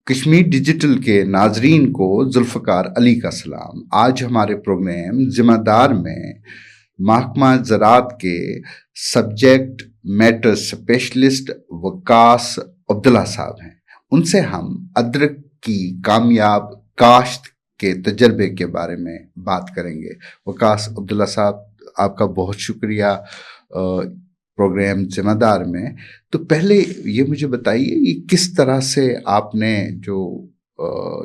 Kashmir digital के नाजरीन को जुल्फ़कार अली का सलाम। आज हमारे प्रोग्राम ज़िम्मेदार में महकमा ज़राअत के subject matter specialist Waqas Abdullah साहब हैं। उनसे हम अदरक की कामयाब काश्त के तजर्बे के बारे में बात करेंगे। वकास अब्दुल्ला साहब, आपका बहुत शुक्रिया प्रोग्राम ज़िम्मेदार में। तो पहले ये मुझे बताइए, ये किस तरह से आपने जो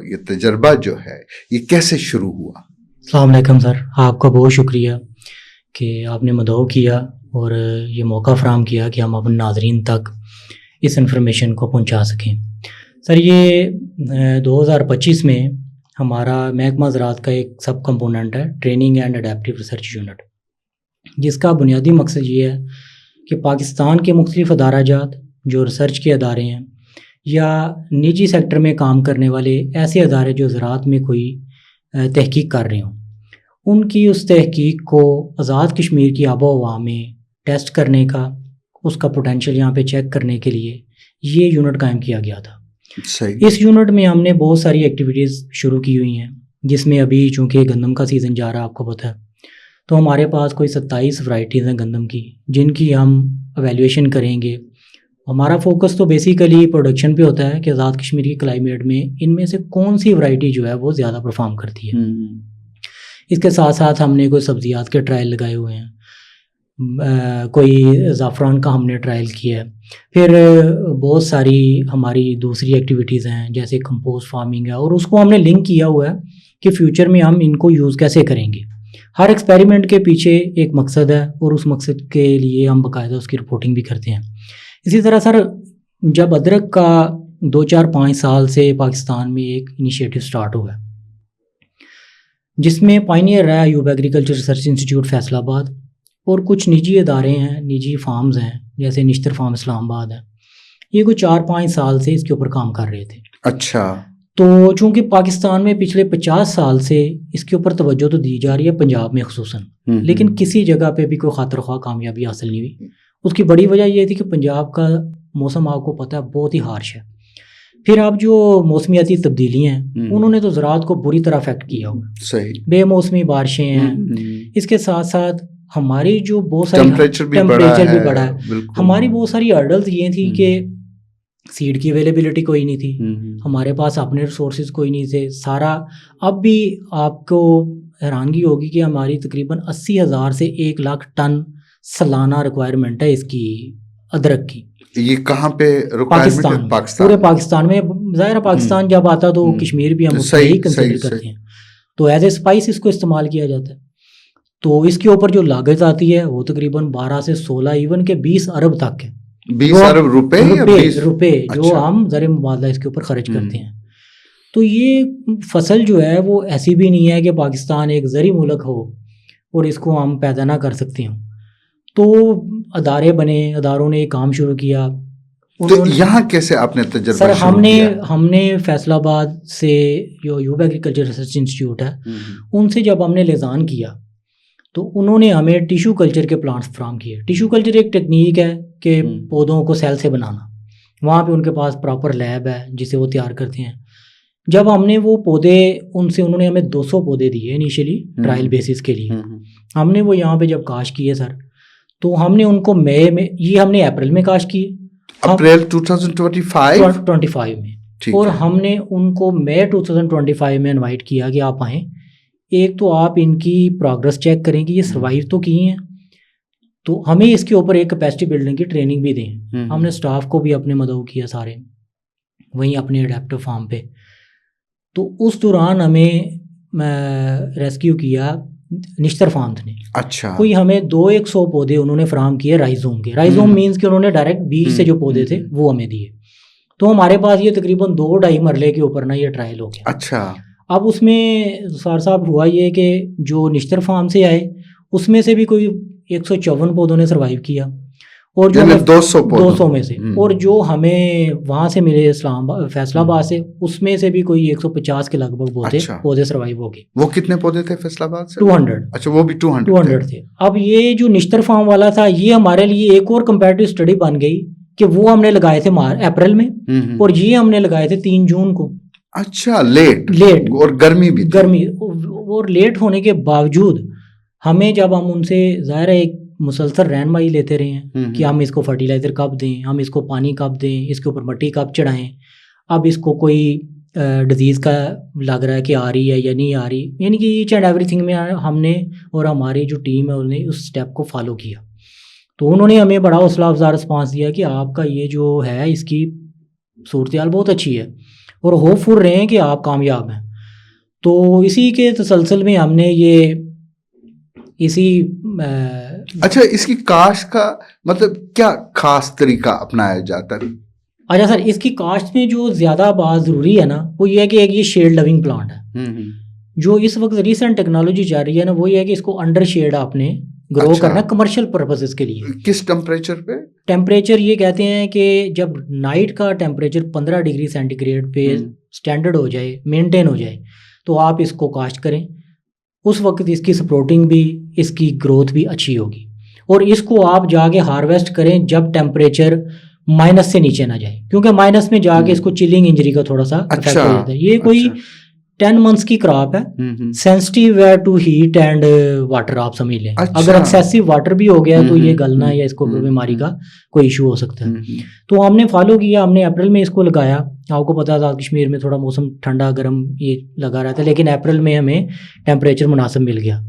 ये तजर्बा जो है ये कैसे शुरू हुआ? अस्सलाम वालेकुम सर, आपका बहुत शुक्रिया कि आपने मदऊ किया और ये मौका फ़राहम किया कि हम अपने नाज़रीन तक इस इन्फॉर्मेशन को पहुंचा सकें। सर, ये 2025 में हमारा महकमा ज़राअत का एक सब कंपोनेंट है, training and adaptive research unit, जिसका बुनियादी मकसद ये है कि पाकिस्तान के मुख्तलिफ़ अदाराजात जो रिसर्च के अदारे हैं या निजी सेक्टर में काम करने वाले ऐसे अदारे जो ज़राअत में कोई तहकीक कर रहे हों, उनकी उस तहकीक को आज़ाद कश्मीर की आबो हवा में टेस्ट करने का, उसका पोटेंशियल यहाँ पे चेक करने के लिए ये यूनिट कायम किया गया था। सही। इस यूनिट में हमने बहुत सारी एक्टिविटीज़ शुरू की हुई हैं, जिसमें अभी चूँकि गंदम का सीज़न जा रहा है, आपको पता है, तो हमारे पास कोई 27 वैरायटीज़ हैं गंदम की, जिनकी हम एवेल्युएशन करेंगे। हमारा फोकस तो बेसिकली प्रोडक्शन पे होता है कि आज़ाद कश्मीर की क्लाइमेट में इनमें से कौन सी वैरायटी जो है वो ज़्यादा परफॉर्म करती है। इसके साथ साथ हमने कोई सब्जियात के ट्रायल लगाए हुए हैं, कोई ज़ाफ़रान का हमने ट्रायल किया है। फिर बहुत सारी हमारी दूसरी एक्टिविटीज़ हैं, जैसे कंपोस्ट फार्मिंग है, और उसको हमने लिंक किया हुआ है कि फ्यूचर में हम इनको यूज़ कैसे करेंगे। हर एक्सपेरिमेंट के पीछे एक मकसद है और उस मकसद के लिए हम बाकायदा उसकी रिपोर्टिंग भी करते हैं। इसी तरह सर, जब अदरक का 2-4-5 साल से पाकिस्तान में एक इनिशिएटिव स्टार्ट हुआ है, जिसमें पायनियर रहा Ayub agriculture research institute Faisalabad और कुछ निजी अदारे हैं, निजी फार्म्स हैं, जैसे निश्तर फार्म इस्लामाबाद है, ये कुछ 4-5 साल से इसके ऊपर काम कर रहे थे। अच्छा। तो चूँकि पाकिस्तान में पिछले 50 साल से इसके ऊपर तवज्जो तो दी जा रही है, पंजाब में खुसूसन, लेकिन किसी जगह पे भी कोई खातिर ख्वाह कामयाबी हासिल नहीं हुई। उसकी बड़ी वजह ये थी कि पंजाब का मौसम, आपको पता है, बहुत ही हार्श है। फिर अब जो मौसमियाती तब्दीलियाँ हैं, उन्होंने तो ज़राअत को बुरी तरह अफेक्ट किया हुआ। सही। बेमौसमी बारिशें हैं, इसके साथ साथ हमारी जो बहुत सारी टेम्परेचर भी बढ़ा है। हमारी बहुत सारी हर्डल्स ये थी कि सीड की अवेलेबिलिटी कोई नहीं थी, हमारे पास अपने रिसोर्सेज कोई नहीं थे सारा। अब भी आपको हैरानगी होगी कि हमारी तकरीबन 80,000 से 1 लाख टन सालाना रिक्वायरमेंट है इसकी, अदरक की। ये कहाँ पे पाकिस्तान, पूरे पाकिस्तान में। ज़ाहिर है पाकिस्तान जब आता तो कश्मीर भी हम उसको ही कंसिडर करते हैं, तो एज ए स्पाइस इसको इस्तेमाल किया जाता है। तो इसके ऊपर जो लागत आती है वो तकरीबन 12 से 16, इवन के 20 अरब तक है। 20 अरब रुपए जो हम ज़र मुबादला इसके ऊपर खर्च करते हैं। तो ये फसल जो है वो ऐसी भी नहीं है कि पाकिस्तान एक ज़री मुल्क हो और इसको हम पैदा ना कर सकते हों। तो अदारे बने, अदारों ने काम शुरू किया। तो यहाँ कैसे आपने तजर्बा सर, हमने फैसलाबाद से जो अयूब एग्रीकल्चर रिसर्च इंस्टीट्यूट है, उनसे जब हमने लिजान किया तो उन्होंने हमें टिश्यू कल्चर के प्लांट्स फ्राहम किए। टिश्यू कल्चर एक टेक्निक है कि पौधों को सेल से बनाना। वहाँ पे उनके पास प्रॉपर लैब है जिसे वो तैयार करते हैं। जब हमने वो पौधे उनसे, उन्होंने हमें 200 पौधे दिए इनिशियली ट्रायल बेसिस के लिए। हमने वो यहाँ पे जब काश किए सर, तो हमने उनको मई में, ये हमने अप्रैल में काश किए, अप्रैल 2025 में, और हमने उनको मई 2025 में इनवाइट किया कि आप आएँ। एक तो आप इनकी प्रोग्रेस चेक करें कि ये सर्वाइव तो किए हैं, तो हमें इसके ऊपर एक कैपेसिटी बिल्डिंग की ट्रेनिंग भी दें। हमने स्टाफ को भी अपने मदऊ किया सारे वहीं अपने अडेप्टिव फार्म पे। तो उस दौरान हमें रेस्क्यू किया निश्तर फार्म्स ने। अच्छा। कोई हमें 200 पौधे उन्होंने फराहम किए राइजोम के। राइजोम मीन्स कि उन्होंने डायरेक्ट बीज से जो पौधे थे वो हमें दिए। तो हमारे पास ये तकरीबन 2-2.5 मरले के ऊपर ना ये ट्रायल हो गया। अच्छा। अब उसमें सर साहब हुआ ये कि जो निश्तर फार्म से आए उसमें से भी कोई 154 पौधों ने सर्वाइव किया, और जो 200 में से, और जो हमें वहाँ से मिले फैसलाबाद से, उसमें से भी कोई 150 के लगभग पौधे सर्वाइव हो गए। वो कितने पौधे थे फैसलाबाद से? 200। अच्छा, वो भी 200 थे। अब ये जो निश्तर फार्म वाला था, ये हमारे लिए एक और कंपैरेटिव स्टडी बन गई कि वो हमने लगाए थे अप्रैल में और ये हमने लगाए थे 3 जून को। अच्छा, लेट और गर्मी भी थी। गर्मी और लेट होने के बावजूद हमें, जब हम उनसे ज़ाहिर है एक मुसलसल रहनुमाई लेते रहे हैं कि हम इसको फर्टिलाइज़र कब दें, हम इसको पानी कब दें, इसके ऊपर मिट्टी कब चढ़ाएं, अब इसको कोई डिजीज़ का लग रहा है कि आ रही है या नहीं आ रही, यानी कि ईच एंड एवरीथिंग में हमने और हमारी जो टीम है उन्होंने उस स्टेप को फॉलो किया। तो उन्होंने हमें बड़ा हौसला अफजा रिस्पॉन्स दिया कि आपका ये जो है इसकी सूरत हाल बहुत अच्छी है और होपफुल रहे हैं कि आप कामयाब हैं। तो इसी के तसलसल में हमने ये इसी अच्छा, इसकी काश्त का मतलब क्या खास तरीका अपनाया जाता है? अच्छा सर, इसकी काश्त में जो ज़्यादा बात ज़रूरी है ना वो ये है कि एक ये शेड लविंग प्लांट है। जो इस वक्त रिसेंट टेक्नोलॉजी जा रही है ना वो ये है कि इसको अंडर शेड आपने ग्रो अच्छा। करना कमर्शियल पर्पसेस के लिए। किस टेम्परेचर पे? टेम्परेचर ये कहते हैं कि जब नाइट का टेम्परेचर 15 डिग्री सेंटीग्रेड पे स्टैंडर्ड हो जाए, मेंटेन हो जाए, तो आप इसको काश्त करें। उस वक्त इसकी सपोर्टिंग भी, इसकी ग्रोथ भी अच्छी होगी। और इसको आप जाके हार्वेस्ट करें जब टेम्परेचर माइनस से नीचे ना जाए, क्योंकि माइनस में जाके इसको चिलिंग इंजरी का थोड़ा सा इफेक्ट हो जाता है। ये कोई 10 मंथ्स की क्रॉप है, सेंसिटिव है टू हीट एंड वाटर, आप समझ लें। अगर एक्सेसिव वाटर भी हो गया तो ये गलना या इसको बीमारी का कोई इशू हो सकता है। तो हमने फॉलो किया, हमने अप्रैल में इसको लगाया। आपको पता था कश्मीर में थोड़ा मौसम ठंडा गर्म ये लगा रहा था, लेकिन अप्रैल में हमें टेम्परेचर मुनासिब मिल गया।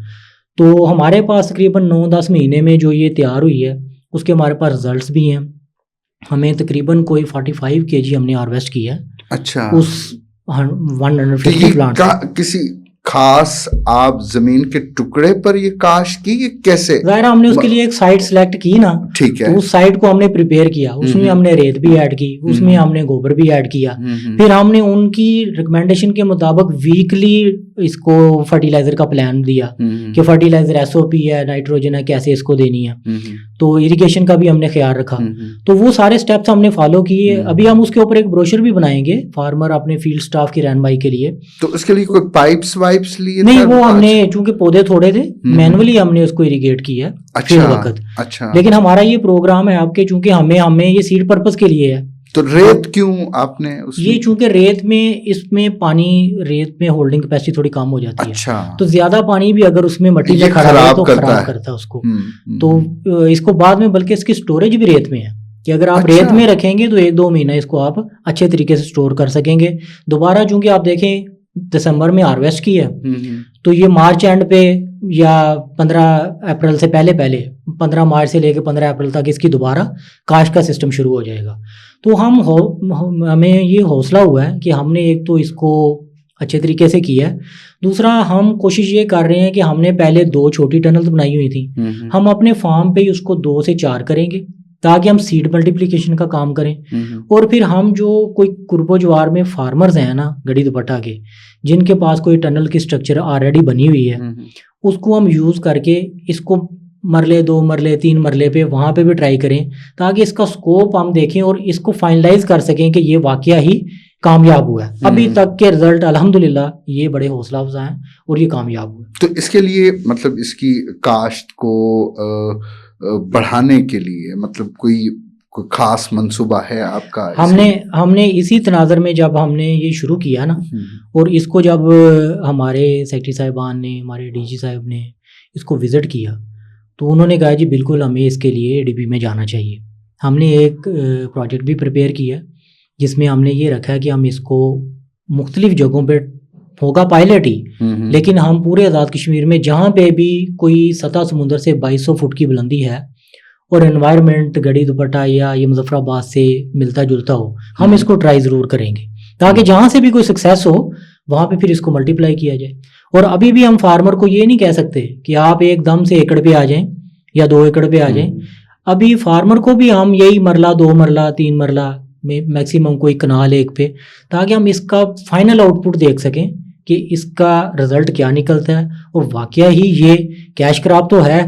तो हमारे पास तकरीबन 9-10 महीने में जो ये तैयार हुई है उसके हमारे पास रिजल्ट्स भी हैं। हमें तकरीबन कोई 45 kg हमने हार्वेस्ट किया है। अच्छा, उस 150 प्लांट किसी खास आप जमीन के टुकड़े पर ये काश्त की, ये कैसे? ज़ाहिर हमने उसके लिए एक साइट सेलेक्ट की ना, ठीक है, तो उस साइट को हमने प्रिपेयर किया, उसमें हमने रेत भी ऐड की, उसमें हमने गोबर भी ऐड किया। फिर हमने उनकी रिकमेंडेशन के मुताबिक वीकली इसको फर्टिलाइजर का प्लान दिया कि फर्टिलाइजर SOP है, नाइट्रोजन है, कैसे इसको देनी है। तो इरिगेशन का भी हमने ख्याल रखा। तो वो सारे स्टेप्स हमने फॉलो किए। अभी हम उसके ऊपर एक ब्रोशर भी बनाएंगे फार्मर अपने फील्ड स्टाफ की रहनुमाई के लिए। तो उसके लिए कोई पाइप्स वाइप्स लिए? नहीं, वो हमने चूंकि पौधे थोड़े थे मैनुअली हमने उसको इरिगेट किया। अच्छा, वक्त अच्छा। लेकिन हमारा ये प्रोग्राम है आपके, चूंकि हमें ये सीड पर्पस के लिए है। तो रेत क्यों आपने उसमें? ये चूंकि रेत में इसमें पानी, रेत में होल्डिंग कैपेसिटी थोड़ी कम हो जाती है। अच्छा। तो ज्यादा पानी भी अगर उसमें मिट्टी में खड़ा है तो खराब करता है उसको। तो इसको बाद में, बल्कि इसकी स्टोरेज भी रेत में है कि अगर आप रेत में रखेंगे तो 1-2 महीना इसको आप अच्छे तरीके से स्टोर कर सकेंगे। दोबारा चूंकि आप देखें दिसंबर में हार्वेस्ट की है तो ये मार्च एंड पे या 15 अप्रैल से पहले 15 मार्च से लेकर 15 अप्रैल तक इसकी दोबारा काश्त का सिस्टम शुरू हो जाएगा। तो हमें ये हौसला हुआ है कि हमने एक तो इसको अच्छे तरीके से किया है, दूसरा हम कोशिश ये कर रहे हैं कि हमने पहले 2 छोटी टनल्स बनाई हुई थी, हम अपने फार्म पे उसको 2 से 4 करेंगे ताकि हम सीड मल्टीप्लिकेशन का काम करें। और फिर हम जो कोई कुर्बो जवार में फार्मर्स हैं ना गड़ी दुपट्टा के, जिनके पास कोई टनल की स्ट्रक्चर ऑलरेडी बनी हुई है, उसको हम यूज़ करके इसको मरले 2 मरले 3 मरले पे वहाँ पे भी ट्राई करें ताकि इसका स्कोप हम देखें और इसको फाइनलाइज कर सकें कि ये वाकया ही कामयाब हुआ है। अभी तक के रिजल्ट अल्हम्दुलिल्लाह ये बड़े हौसला अफजा हैं और ये कामयाब हुआ। तो इसके लिए मतलब इसकी काश्त को बढ़ाने के लिए मतलब कोई खास मंसूबा है आपका? हमने इसी तनाजर में जब हमने ये शुरू किया ना, और इसको जब हमारे सेक्रेटरी साहिबान ने, हमारे DG साहब ने इसको विज़िट किया तो उन्होंने कहा जी बिल्कुल हमें इसके लिए ADB में जाना चाहिए। हमने एक प्रोजेक्ट भी प्रिपेयर किया जिसमें हमने ये रखा है कि हम इसको मुख्तलिफ जगहों पे, होगा पायलट ही, लेकिन हम पूरे आज़ाद कश्मीर में जहाँ पे भी कोई सतह समुंदर से 2200 फुट की बुलंदी है और एनवायरनमेंट गड़ी दुपट्टा या ये मुजफ्फराबाद से मिलता जुलता हो, हम इसको ट्राई ज़रूर करेंगे ताकि जहाँ से भी कोई सक्सेस हो वहाँ पे फिर इसको मल्टीप्लाई किया जाए। और अभी भी हम फार्मर को ये नहीं कह सकते कि आप एकदम से एकड़ पे आ जाएं या 2 एकड़ पे आ जाएं। अभी फार्मर को भी हम यही मरला 2 मरला 3 मरला में मैक्सिमम कोई कनाल एक पे, ताकि हम इसका फाइनल आउटपुट देख सकें कि इसका रिजल्ट क्या निकलता है। और वाकया ही ये कैश क्रॉप तो है,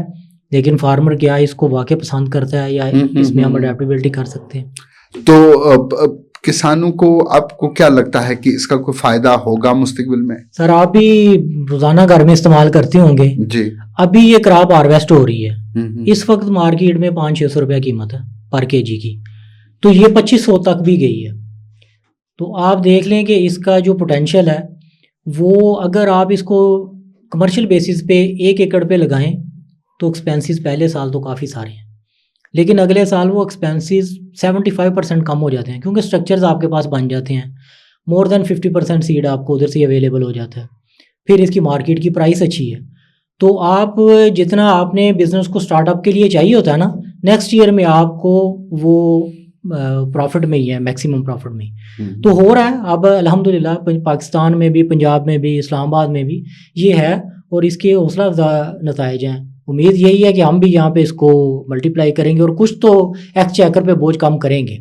लेकिन फार्मर क्या इसको वाकई पसंद करता है या इसमें हम अडेप्टेबिलिटी कर सकते हैं। तो किसानों को आपको क्या लगता है कि इसका कोई फायदा होगा मुस्तकबिल में? सर आप भी रोजाना घर में इस्तेमाल करते होंगे जी। अभी ये क्रॉप हार्वेस्ट हो रही है, इस वक्त मार्केट में 500-600 रुपया कीमत है पर केजी की। तो ये 2500 तक भी गई है। तो आप देख लें कि इसका जो पोटेंशियल है वो, अगर आप इसको कमर्शियल बेसिस पे 1 एकड़ पे लगाएं तो एक्सपेंसेस पहले साल तो काफ़ी सारे हैं, लेकिन अगले साल वो एक्सपेंसेस 75% कम हो जाते हैं, क्योंकि स्ट्रक्चर्स आपके पास बन जाते हैं। मोर देन 50% सीड आपको उधर से अवेलेबल हो जाता है। फिर इसकी मार्केट की प्राइस अच्छी है। तो आप जितना आपने बिज़नेस को स्टार्टअप के लिए चाहिए होता है ना, नेक्स्ट ईयर में आपको वो प्रॉफिट में ही है, मैक्सिमम प्रॉफिट में ही। तो हो रहा है अब अल्हम्दुलिल्लाह, पाकिस्तान में भी, पंजाब में भी, इस्लामाबाद में भी ये है, और इसके हौसला अफ़ज़ा नताइज हैं। उम्मीद यही है कि हम भी यहाँ पे इसको मल्टीप्लाई करेंगे और कुछ तो एक्सचेकर पे बोझ कम करेंगे।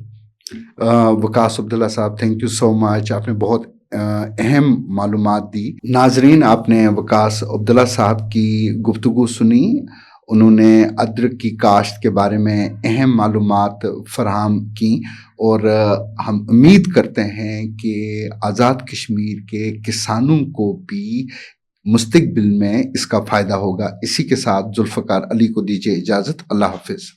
वकास अब्दुल्ला साहब, थैंक यू सो मच, आपने बहुत अहम मालूमात दी। नाजरीन, आपने वकास अब्दुल्ला साहब की गुफ्तगू सुनी। उन्होंने अदरक की काश्त के बारे में अहम मालूमात फराहम की, और हम उम्मीद करते हैं कि आज़ाद कश्मीर के किसानों को भी मुस्तकबिल में इसका फ़ायदा होगा। इसी के साथ जुल्फ़कार अली को दीजिए इजाज़त। अल्लाह हाफ़िज़।